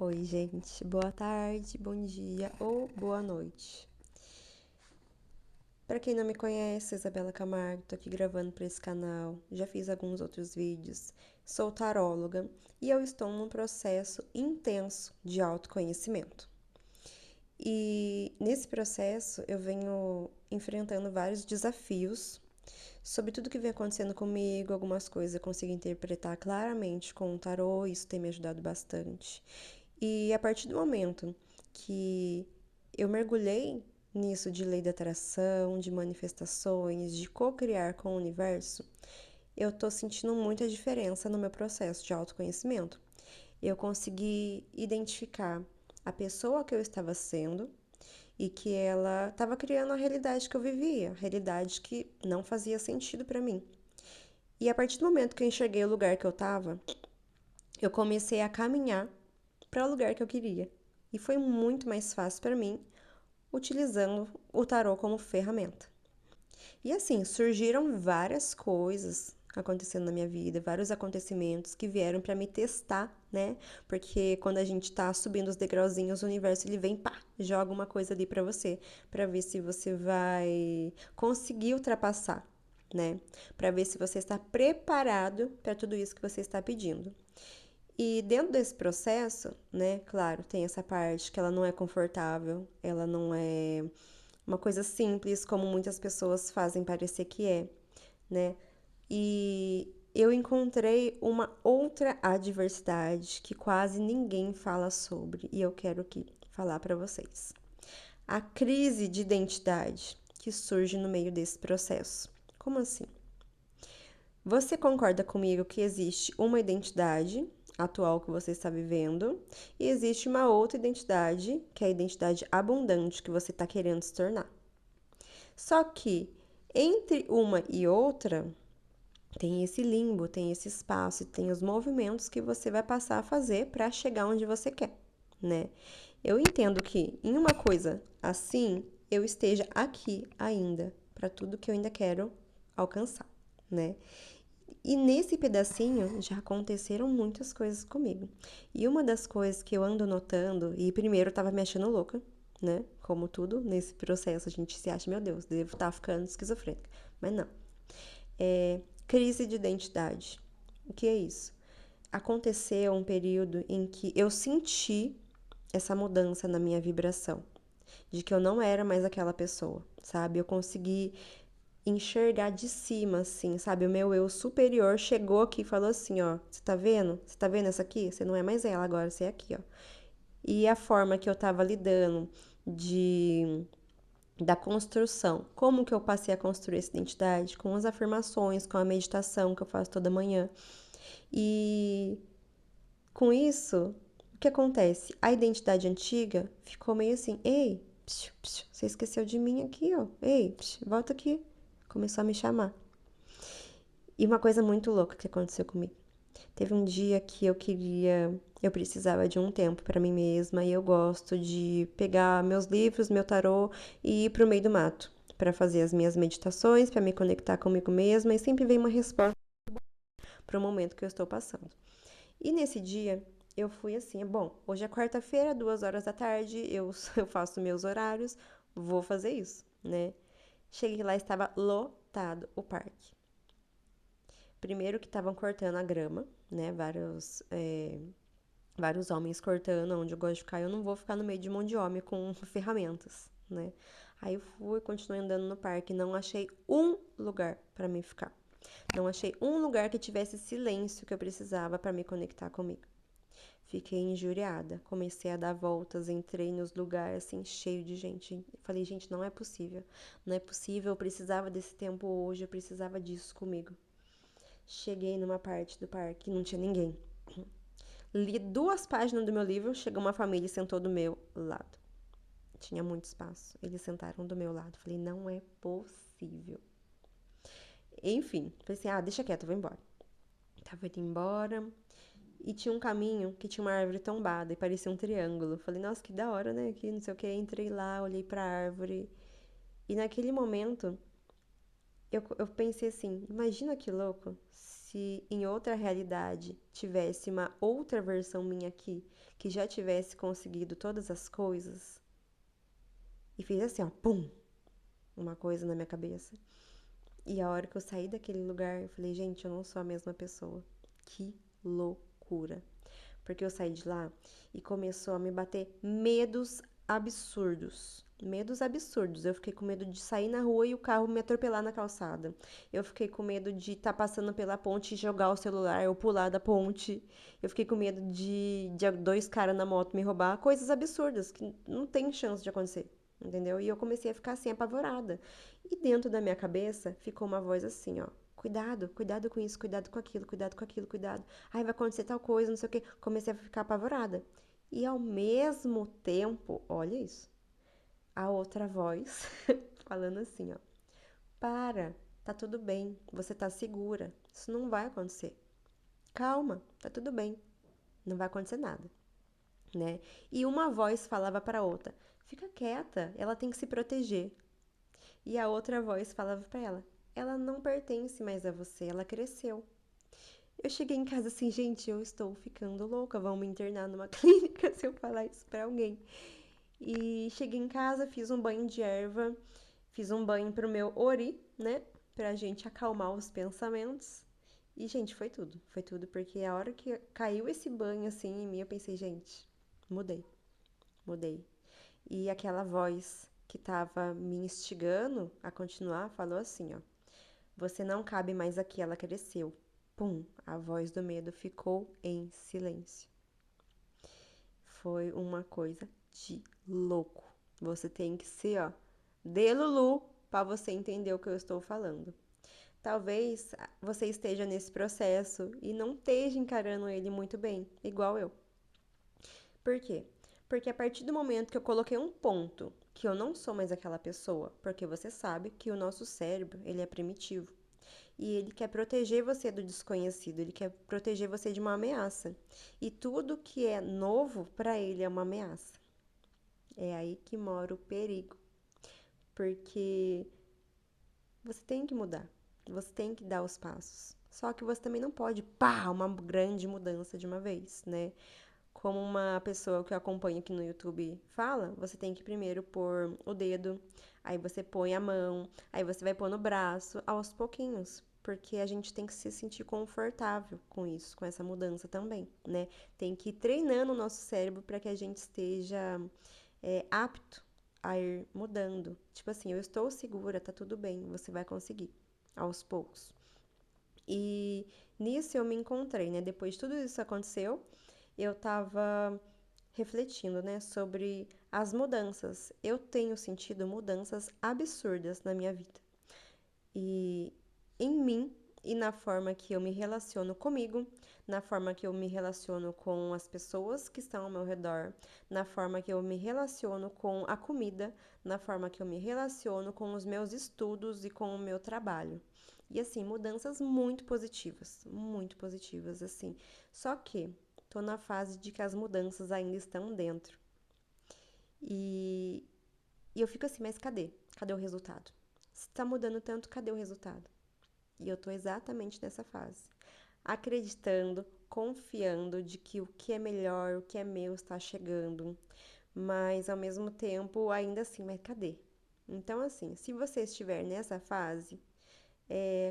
Oi, gente. Boa tarde, bom dia ou boa noite. Pra quem não me conhece, Isabela Camargo, tô aqui gravando pra esse canal. Já fiz alguns outros vídeos. Sou taróloga e eu estou num processo intenso de autoconhecimento. E nesse processo eu venho enfrentando vários desafios sobre tudo que vem acontecendo comigo, algumas coisas eu consigo interpretar claramente com o tarô, isso tem me ajudado bastante. E a partir do momento que eu mergulhei nisso de lei da atração, de manifestações, de co-criar com o universo, eu tô sentindo muita diferença no meu processo de autoconhecimento. Eu consegui identificar a pessoa que eu estava sendo e que ela estava criando a realidade que eu vivia, a realidade que não fazia sentido para mim. E a partir do momento que eu enxerguei o lugar que eu estava, eu comecei a caminhar para o lugar que eu queria. E foi muito mais fácil para mim utilizando o tarô como ferramenta. E assim, surgiram várias coisas acontecendo na minha vida, vários acontecimentos que vieram para me testar, né? Porque quando a gente tá subindo os degrauzinhos, o universo ele vem, pá, joga uma coisa ali para ver se você vai conseguir ultrapassar, né? Para ver se você está preparado para tudo isso que você está pedindo. E dentro desse processo, né, claro, tem essa parte que ela não é confortável, ela não é uma coisa simples como muitas pessoas fazem parecer que é, né? E eu encontrei uma outra adversidade que quase ninguém fala sobre e eu quero aqui falar para vocês. A crise de identidade que surge no meio desse processo. Como assim? Você concorda comigo que existe uma identidade atual que você está vivendo e existe uma outra identidade, que é a identidade abundante que você está querendo se tornar. Só que entre uma e outra tem esse limbo, tem esse espaço, tem os movimentos que você vai passar a fazer para chegar onde você quer, né? Eu entendo que em uma coisa assim, eu esteja aqui ainda para tudo que eu ainda quero alcançar, né? E nesse pedacinho já aconteceram muitas coisas comigo. E uma das coisas que eu ando notando, e primeiro eu tava me achando louca, né? Como tudo nesse processo, a gente se acha, meu Deus, devo estar ficando esquizofrênica. Mas não. É crise de identidade. O que é isso? Aconteceu um período em que eu senti essa mudança na minha vibração, de que eu não era mais aquela pessoa, sabe? Eu consegui enxergar de cima, assim, sabe? O meu eu superior chegou aqui e falou assim, ó, você tá vendo? Você tá vendo essa aqui? Você não é mais ela agora, você é aqui, ó. E a forma que eu tava lidando de da construção, como que eu passei a construir essa identidade? Com as afirmações, com a meditação que eu faço toda manhã. E com isso, o que acontece? A identidade antiga ficou meio assim, ei, psiu, psiu, você esqueceu de mim aqui, ó. Ei, psiu, volta aqui. Começou a me chamar. E uma coisa muito louca que aconteceu comigo. Teve um dia que eu precisava de um tempo para mim mesma e eu gosto de pegar meus livros, meu tarô e ir pro meio do mato para fazer as minhas meditações, para me conectar comigo mesma e sempre vem uma resposta para o momento que eu estou passando. E nesse dia eu fui assim, bom, hoje é quarta-feira, 2 horas da tarde, eu faço meus horários, vou fazer isso, né? Cheguei lá, estava lotado o parque. Primeiro que estavam cortando a grama, né? Vários homens cortando, onde eu gosto de ficar. Eu não vou ficar no meio de um monte de homem com ferramentas, né? Aí eu fui, continuei andando no parque, não achei um lugar para me ficar. Não achei um lugar que tivesse silêncio que eu precisava para me conectar comigo. Fiquei injuriada, comecei a dar voltas, entrei nos lugares assim, cheio de gente. Falei, gente, não é possível. Não é possível, eu precisava desse tempo hoje, eu precisava disso comigo. Cheguei numa parte do parque, não tinha ninguém. Li 2 páginas do meu livro, chegou uma família e sentou do meu lado. Tinha muito espaço. Eles sentaram do meu lado. Falei, não é possível. Enfim, falei assim, deixa quieto, eu vou embora. Tava indo embora e tinha um caminho que tinha uma árvore tombada e parecia um triângulo. Falei, nossa, que da hora, né? Que não sei o que. Entrei lá, olhei pra árvore. E naquele momento, eu pensei assim, imagina que louco se em outra realidade tivesse uma outra versão minha aqui que já tivesse conseguido todas as coisas e fez assim, ó, pum, uma coisa na minha cabeça. E a hora que eu saí daquele lugar, eu falei, gente, eu não sou a mesma pessoa. Que loucura. Porque eu saí de lá e começou a me bater medos absurdos. Medos absurdos. Eu fiquei com medo de sair na rua e o carro me atropelar na calçada. Eu fiquei com medo de estar passando pela ponte e jogar o celular ou pular da ponte. Eu fiquei com medo de dois caras na moto me roubar. Coisas absurdas que não tem chance de acontecer. Entendeu? E eu comecei a ficar assim, apavorada. E dentro da minha cabeça ficou uma voz assim, ó. Cuidado, cuidado com isso, cuidado com aquilo, cuidado com aquilo, cuidado. Ai, vai acontecer tal coisa, não sei o quê. Comecei a ficar apavorada. E ao mesmo tempo, olha isso, a outra voz falando assim, ó. Para, tá tudo bem, você tá segura. Isso não vai acontecer. Calma, tá tudo bem. Não vai acontecer nada, né? E uma voz falava para a outra: fica quieta, ela tem que se proteger. E a outra voz falava para ela: ela não pertence mais a você, ela cresceu. Eu cheguei em casa assim, gente, eu estou ficando louca, vão me internar numa clínica se eu falar isso pra alguém. E cheguei em casa, fiz um banho de erva, fiz um banho pro meu ori, né? Pra gente acalmar os pensamentos. E, gente, foi tudo. Foi tudo, porque a hora que caiu esse banho assim em mim, eu pensei, gente, mudei, mudei. E aquela voz que tava me instigando a continuar falou assim, ó: você não cabe mais aqui, ela cresceu. Pum, a voz do medo ficou em silêncio. Foi uma coisa de louco. Você tem que ser, ó, de Lulu para você entender o que eu estou falando. Talvez você esteja nesse processo e não esteja encarando ele muito bem, igual eu. Por quê? Porque a partir do momento que eu coloquei um ponto que eu não sou mais aquela pessoa, porque você sabe que o nosso cérebro, ele é primitivo. E ele quer proteger você do desconhecido, ele quer proteger você de uma ameaça. E tudo que é novo para ele é uma ameaça. É aí que mora o perigo, porque você tem que mudar, você tem que dar os passos. Só que você também não pode, pá, uma grande mudança de uma vez, né? Como uma pessoa que eu acompanho aqui no YouTube fala, você tem que primeiro pôr o dedo, aí você põe a mão, aí você vai pôr no braço, aos pouquinhos. Porque a gente tem que se sentir confortável com isso, com essa mudança também, né? Tem que ir treinando o nosso cérebro para que a gente esteja apto a ir mudando. Tipo assim, eu estou segura, tá tudo bem, você vai conseguir, aos poucos. E nisso eu me encontrei, né? Depois de tudo isso aconteceu, eu tava refletindo, né, sobre as mudanças. Eu tenho sentido mudanças absurdas na minha vida. E em mim e na forma que eu me relaciono comigo, na forma que eu me relaciono com as pessoas que estão ao meu redor, na forma que eu me relaciono com a comida, na forma que eu me relaciono com os meus estudos e com o meu trabalho. E assim, mudanças muito positivas, assim. Só que tô na fase de que as mudanças ainda estão dentro. E, e eu fico assim, mas cadê? Cadê o resultado? Se tá mudando tanto, cadê o resultado? E eu tô exatamente nessa fase. Acreditando, confiando de que o que é melhor, o que é meu está chegando. Mas ao mesmo tempo, ainda assim, mas cadê? Então, assim, se você estiver nessa fase,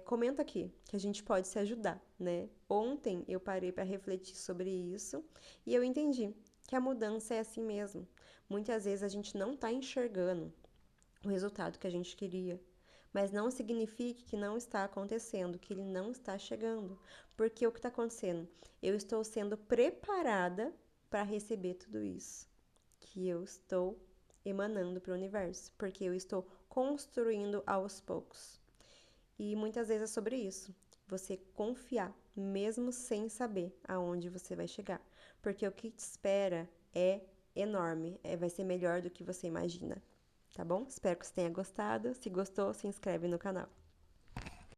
comenta aqui, que a gente pode se ajudar, né? Ontem eu parei para refletir sobre isso e eu entendi que a mudança é assim mesmo. Muitas vezes a gente não tá enxergando o resultado que a gente queria, mas não significa que não está acontecendo, que ele não está chegando. Porque o que está acontecendo? Eu estou sendo preparada para receber tudo isso que eu estou emanando para o universo, porque eu estou construindo aos poucos. E muitas vezes é sobre isso. Você confiar, mesmo sem saber aonde você vai chegar. Porque o que te espera é enorme, vai ser melhor do que você imagina. Tá bom? Espero que você tenha gostado. Se gostou, se inscreve no canal.